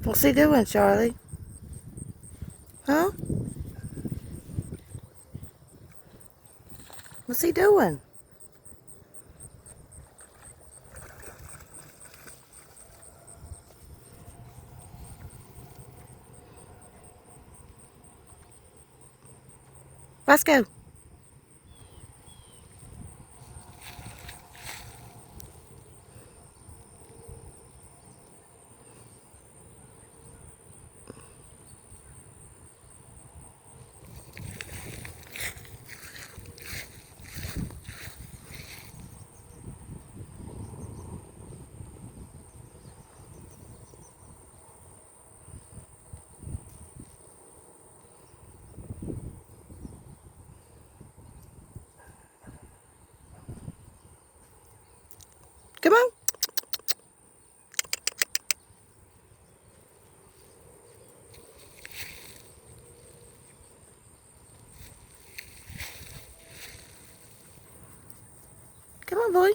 What's he doing, Charlie? Huh? What's he doing? Roscoe. Come on. Come on, boy.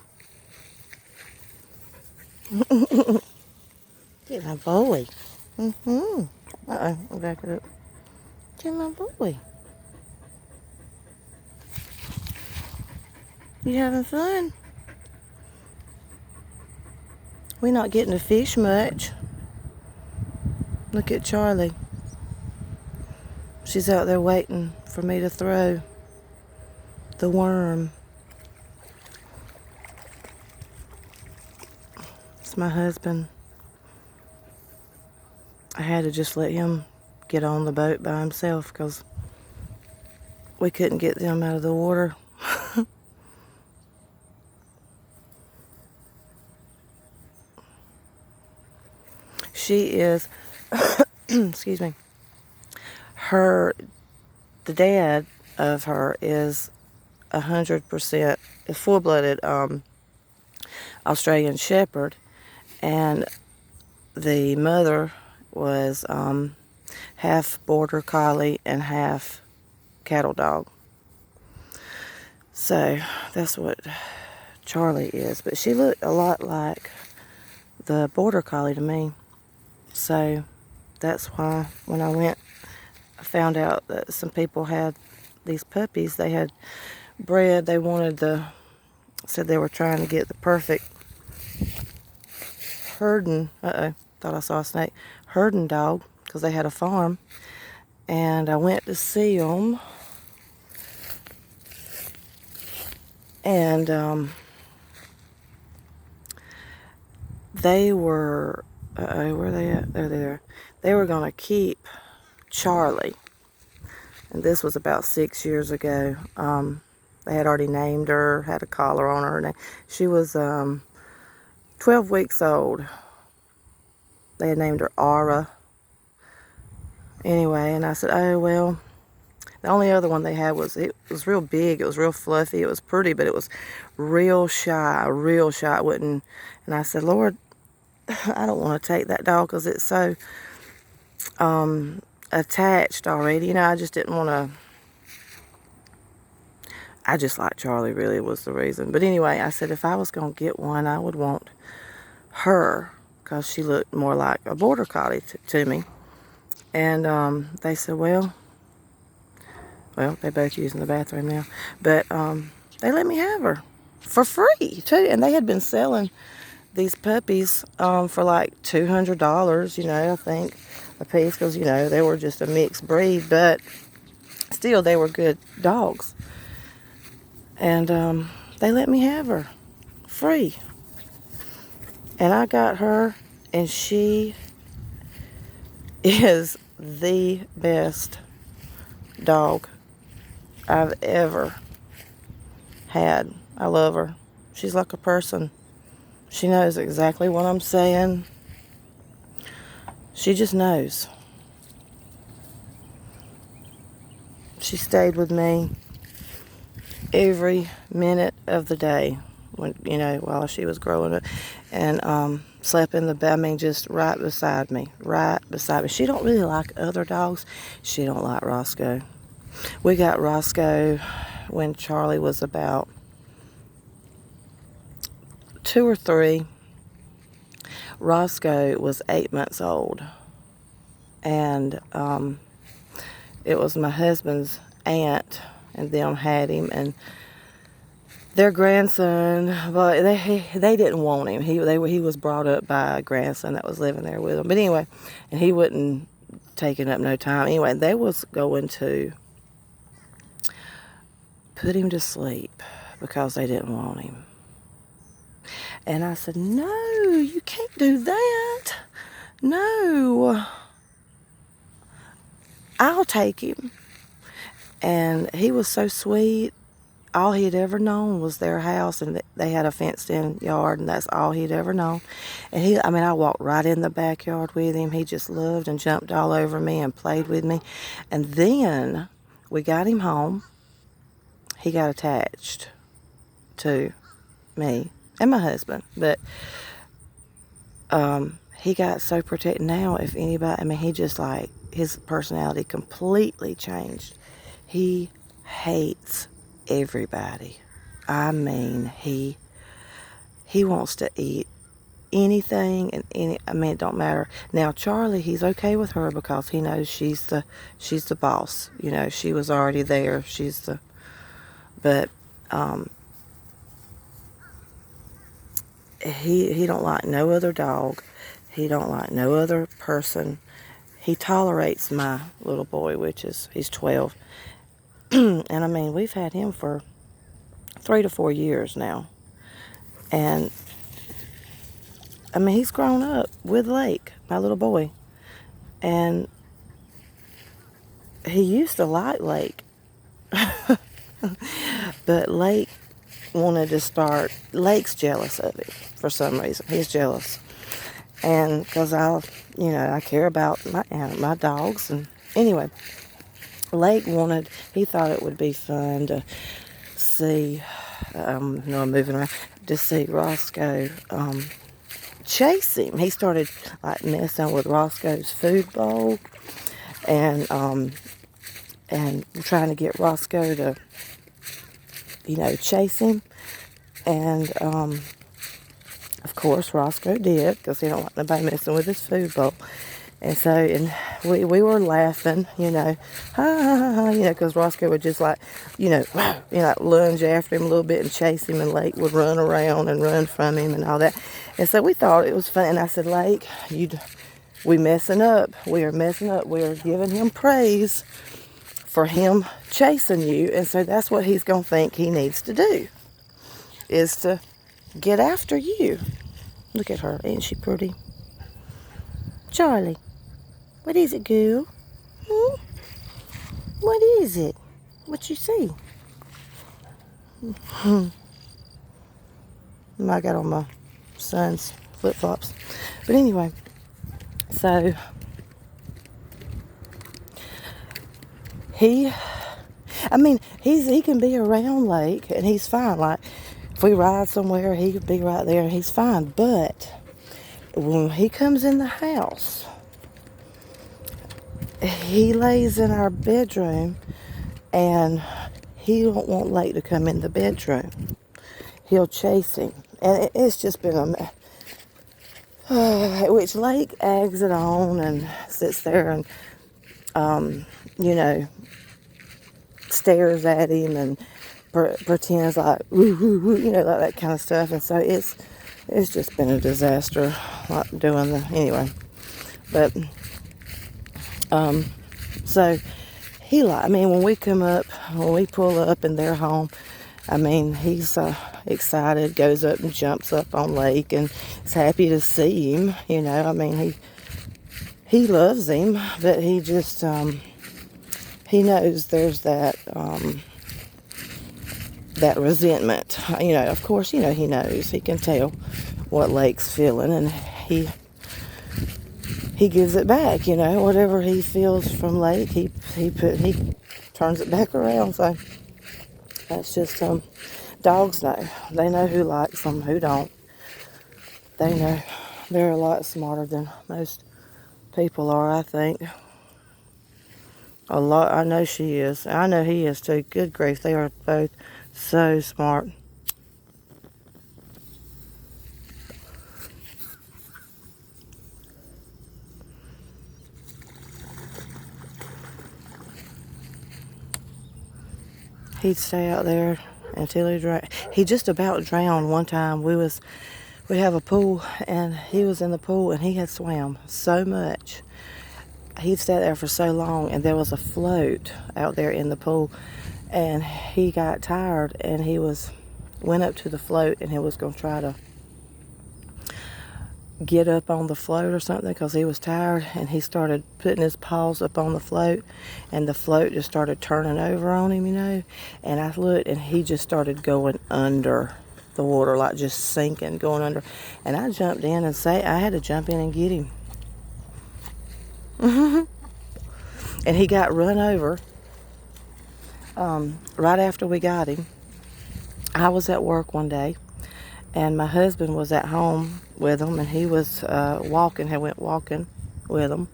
Get my boy. Mm-hmm. Uh-oh, I'll back it up. Get my boy. You having fun? We're not getting to fish much. Look at Charlie. She's out there waiting for me to throw the worm. It's my husband. I had to just let him get on the boat by himself because we couldn't get them out of the water. She is, excuse me, the dad of her is 100% a full-blooded Australian Shepherd, and the mother was half border collie and half cattle dog. So that's what Charlie is, but she looked a lot like the border collie to me. So that's why when I went, I found out that some people had these puppies. They had bred, they said they were trying to get the perfect herding, thought I saw a snake, herding dog, because they had a farm. And I went to see them, and they were, where are they at? There they are. They were going to keep Charlie, and this was about 6 years ago. They had already named her, had a collar on her. She was 12 weeks old. They had named her Aura. Anyway, and I said, oh, well, the only other one they had it was real big. It was real fluffy. It was pretty, but it was real shy, real shy. It wouldn't, and I said, Lord, I don't want to take that dog because it's so attached already. You know, I just didn't want to. I just like Charlie, really, was the reason. But anyway, I said if I was going to get one, I would want her because she looked more like a border collie to me. And they said, well, they both using the bathroom now. But they let me have her for free, too. And they had been selling these puppies for like $200, you know, I think, a piece. Because, you know, they were just a mixed breed. But still, they were good dogs. And they let me have her free. And I got her, and she is the best dog I've ever had. I love her. She's like a person. She knows exactly what I'm saying. She just knows. She stayed with me every minute of the day, when, you know, while she was growing up, and slept in the bed. I mean, just right beside me. She don't really like other dogs. She don't like Roscoe. We got Roscoe when Charlie was about 2 or 3. Roscoe was 8 months old And it was my husband's aunt and them had him, and their grandson, well, they didn't want him. He was brought up by a grandson that was living there with him. But anyway, and he wouldn't taking up no time. Anyway, they was going to put him to sleep because they didn't want him. And I said, no, you can't do that. No, I'll take him. And he was so sweet. All he'd ever known was their house, and they had a fenced-in yard, and that's all he'd ever known. And I walked right in the backyard with him. He just loved and jumped all over me and played with me. And then we got him home. He got attached to me and my husband, but he got so protected. Now, if anybody, he just like, his personality completely changed. He hates everybody. He wants to eat anything and it don't matter. Now Charlie, he's okay with her because he knows she's the boss. She was already there. But he don't like no other dog. He don't like no other person. He tolerates my little boy, he's 12. And we've had him for 3 to 4 years now. And he's grown up with Lake, my little boy. And he used to like Lake. But Lake wanted to start. Lake's jealous of it for some reason. He's jealous. And because I care about my dogs. And anyway, Lake he thought it would be fun to see, I'm moving around, to see Roscoe chase him. He started like messing with Roscoe's food bowl and trying to get Roscoe to, chase him. And of course Roscoe did, because he don't want nobody messing with his food bowl. And we were laughing, ha ha ha, because Roscoe would just like, lunge after him a little bit and chase him, and Lake would run around and run from him and all that. And so we thought it was fun. And I said, Lake, we messing up. We are messing up. We are giving him praise for him chasing you. And so that's what he's going to think he needs to do, is to get after you. Look at her. Ain't she pretty? Charlie, what is it, girl? What is it? What you see? I got on my son's flip-flops. But anyway, so he can be around Lake and he's fine. Like, if we ride somewhere, he could be right there and he's fine. But when he comes in the house, he lays in our bedroom and he don't want Lake to come in the bedroom. He'll chase him. And it's just been which Lake eggs it on and sits there and, stares at him and pretends like, woo, woo, woo, like that kind of stuff. And so it's just been a disaster, like anyway. But, so he when we pull up and they're home, he's excited, goes up and jumps up on Lake and is happy to see him, he loves him, but he just, he knows there's that resentment, of course, he knows, he can tell what Lake's feeling, and he gives it back, whatever he feels from Lake, he turns it back around. So that's just, dogs know. They know who likes them, who don't. They know. They're a lot smarter than most people are, I think. A lot. I know she is. I know he is too. Good grief. They are both so smart. He'd stay out there until he drowned. He just about drowned one time. We have a pool, and he was in the pool, and he had swam so much. He'd stayed there for so long, and there was a float out there in the pool, and he got tired, and went up to the float, and he was going to try to get up on the float or something because he was tired, and he started putting his paws up on the float, and the float just started turning over on him, and I looked, and he just started going under the water, like just sinking, going under, and I jumped in and I had to jump in and get him. And he got run over right after we got him. I was at work one day, and my husband was at home with him, and he was walking. He went walking with him,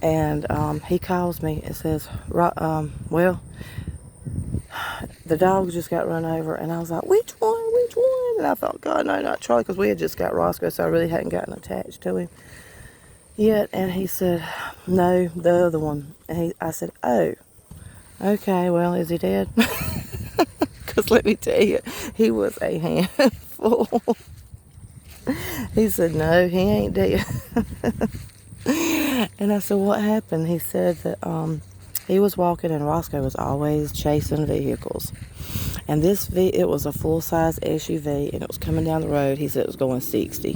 and he calls me and says, well, the dog just got run over. And I was like, which one? And I thought, God, no, not Charlie, because we had just got Roscoe, so I really hadn't gotten attached to him yet. And he said, no, the other one. And I said, oh, okay, well, is he dead? Because let me tell you, he was a handful. He said, no, he ain't dead. And I said, what happened? He said that he was walking, and Roscoe was always chasing vehicles. And it was a full-size SUV, and it was coming down the road. He said it was going 60.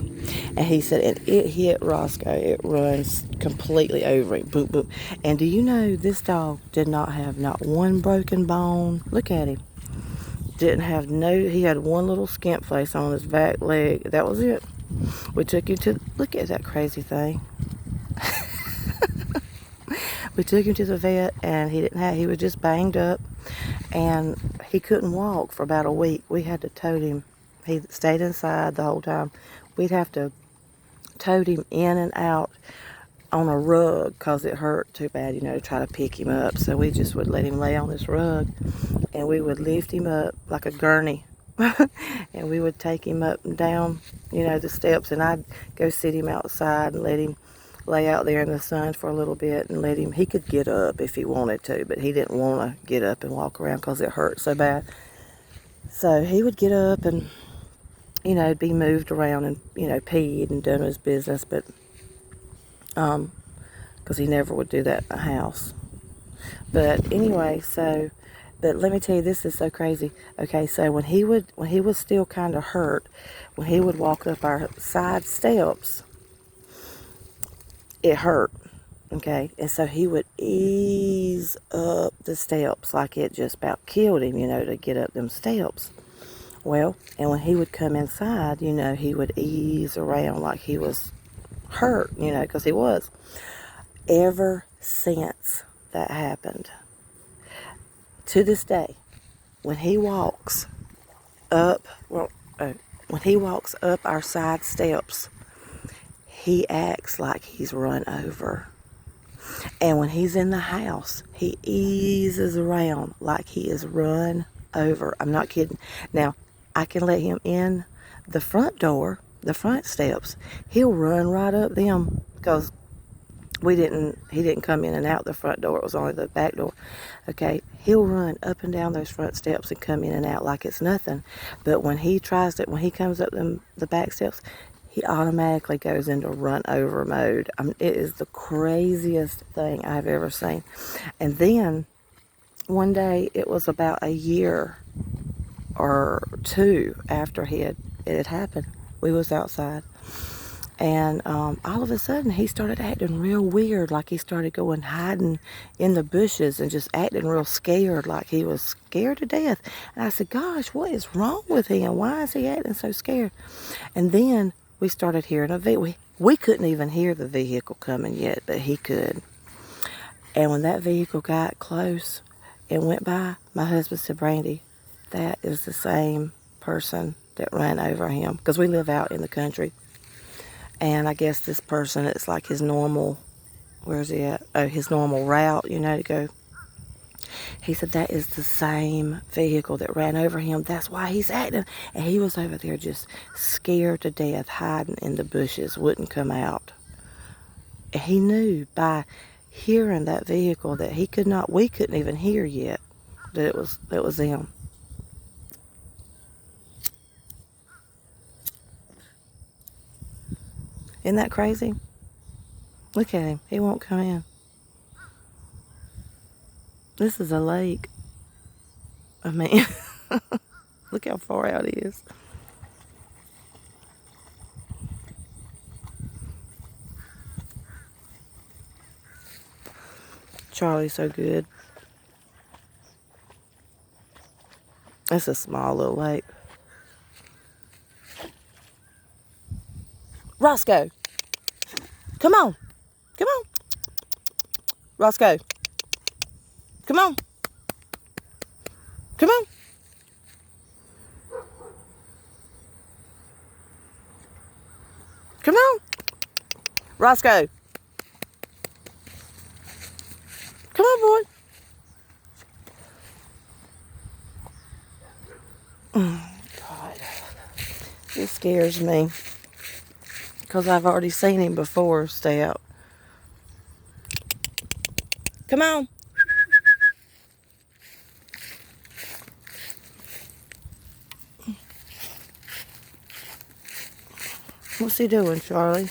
And he said, and it hit Roscoe. It runs completely over him. Boop, boop. And do you know, this dog did not have not one broken bone. Look at him. He had one little skimp place on his back leg. That was it. We took him look at that crazy thing. We took him to the vet, and he was just banged up, and he couldn't walk for about a week. We had to tote him. He stayed inside the whole time. We'd have to tote him in and out on a rug because it hurt too bad, to try to pick him up. So we just would let him lay on this rug, and we would lift him up like a gurney. And we would take him up and down, the steps, and I'd go sit him outside and let him lay out there in the sun for a little bit and he could get up if he wanted to, but he didn't want to get up and walk around because it hurt so bad. So he would get up and, be moved around and, peed and done his business, but, because he never would do that in the house. But anyway, but let me tell you, this is so crazy. Okay, so when he was still kind of hurt, when he would walk up our side steps, it hurt, okay? And so he would ease up the steps like it just about killed him, to get up them steps. Well, and when he would come inside, he would ease around like he was hurt, because he was. Ever since that happened, to this day, when he walks up our side steps, he acts like he's run over. And when he's in the house, he eases around like he is run over. I'm not kidding. Now, I can let him in the front door, the front steps. He'll run right up them because he didn't come in and out the front door. It was only the back door. Okay, he'll run up and down those front steps and come in and out like it's nothing. But when he comes up the back steps, he automatically goes into run over mode. It is the craziest thing I've ever seen. And then one day, it was about a year or two after it had happened, we was outside, and all of a sudden he started acting real weird, like he started going hiding in the bushes and just acting real scared, like he was scared to death. And I said, gosh, what is wrong with him? Why is he acting so scared? And then we started hearing a vehicle. We couldn't even hear the vehicle coming yet, but he could. And when that vehicle got close and went by, my husband said, Brandy, that is the same person that ran over him. Because we live out in the country. And I guess this person, it's like his normal, where's he at? Oh, his normal route, to go. He said, that is the same vehicle that ran over him. That's why he's acting. And he was over there just scared to death, hiding in the bushes, wouldn't come out. And he knew by hearing that vehicle that we couldn't even hear yet. that it was him. Isn't that crazy? Look at him. He won't come in. This is a lake. I mean, look how far out he is. Charlie's so good. It's a small little lake. Roscoe, come on. Come on. Roscoe, come on. Come on. Come on. Roscoe. Come on, boy. Oh, God. It scares me. Because I've already seen him before stay out. Come on. What's he doing, Charlie?